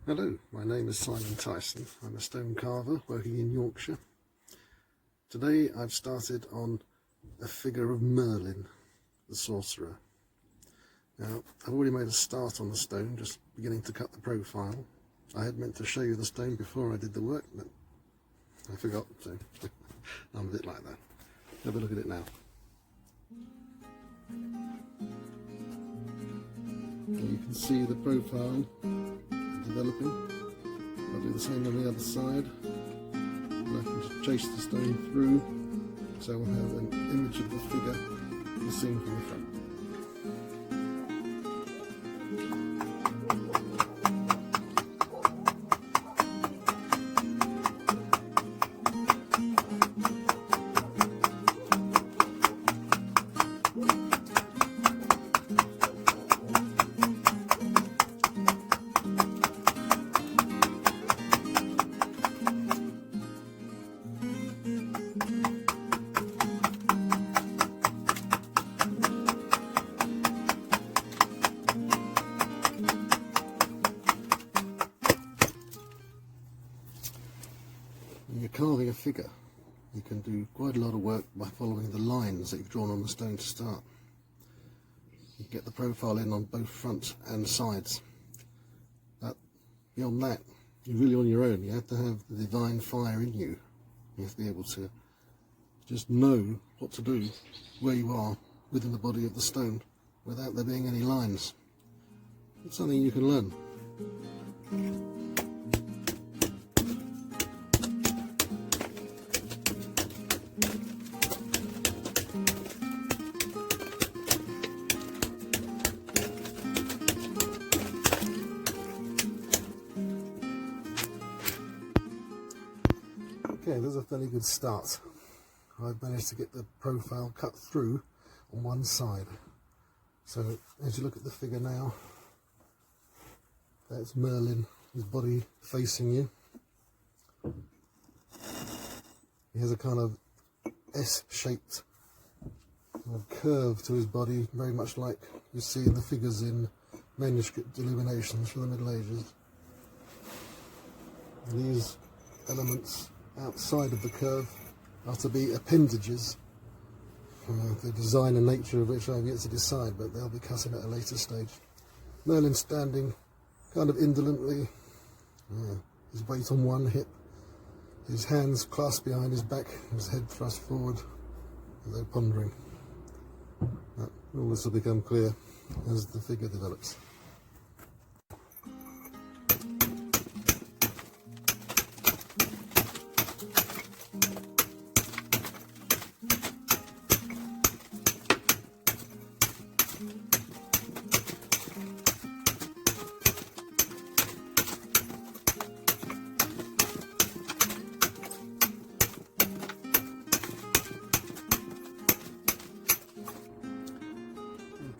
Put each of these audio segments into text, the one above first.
Hello, my name is Simon Tyson. I'm a stone carver working in Yorkshire. Today I've started on a figure of Merlin the Sorcerer. Now, I've already made a start on the stone, just beginning to cut the profile. I had meant to show you the stone before I did the work, but I forgot, so I'm a bit like that. Have a look at it now. And you can see the profile developing. I'll do the same on the other side. And I can just chase the stone through, so we'll have an image of the figure seen from the front. When you're carving a figure, you can do quite a lot of work by following the lines that you've drawn on the stone to start. You get the profile in on both front and sides. But beyond that, you're really on your own. You have to have the divine fire in you. You have to be able to just know what to do, where you are within the body of the stone, without there being any lines. It's something you can learn. Okay, there's a fairly good start. I've managed to get the profile cut through on one side. So as you look at the figure now, that's Merlin, his body facing you. He has a kind of S-shaped curve to his body, very much like you see in the figures in manuscript illuminations from the Middle Ages. And these elements outside of the curve are to be appendages, the design and nature of which I've yet to decide, but they'll be cut in at a later stage. Merlin standing kind of indolently, his weight on one hip, his hands clasped behind his back, his head thrust forward as though pondering. All this will become clear as the figure develops.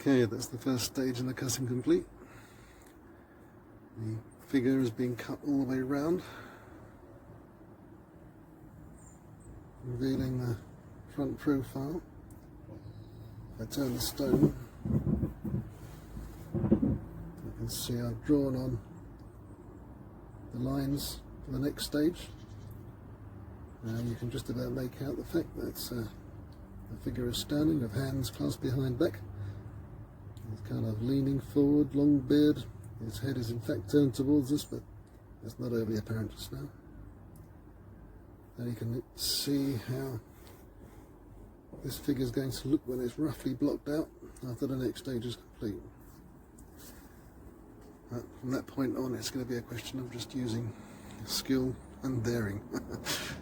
Okay, that's the first stage in the cutting complete. The figure is being cut all the way around, revealing the front profile. If I turn the stone, you can see I've drawn on the lines for the next stage. You can just about make out the fact that the figure is standing with hands clasped behind back. He's kind of leaning forward, long beard. His head is in fact turned towards us, but that's not overly apparent just now. And you can see how this figure is going to look when it's roughly blocked out after the next stage is complete. From that point on, it's going to be a question of just using skill and daring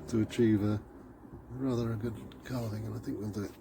to achieve a good carving, and I think we'll do it.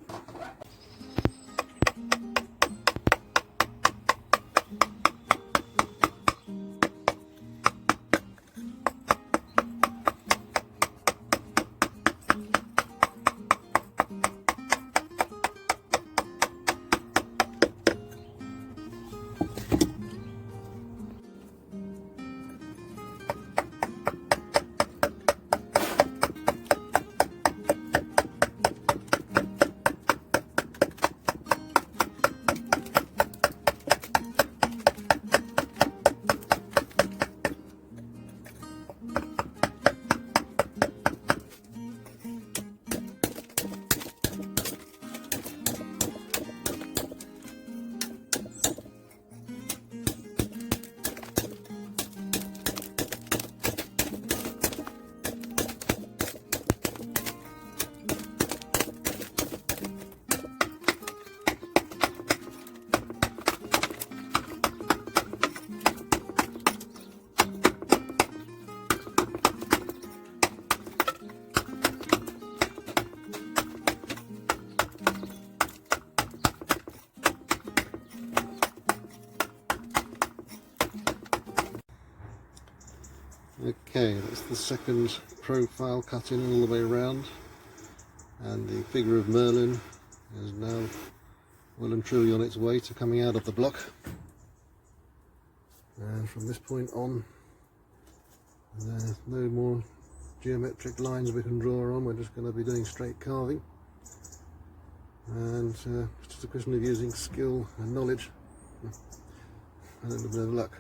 Okay, that's the second profile cut in all the way around, and the figure of Merlin is now well and truly on its way to coming out of the block. And from this point on, there's no more geometric lines we can draw on. We're just going to be doing straight carving, and it's just a question of using skill and knowledge and a bit of luck.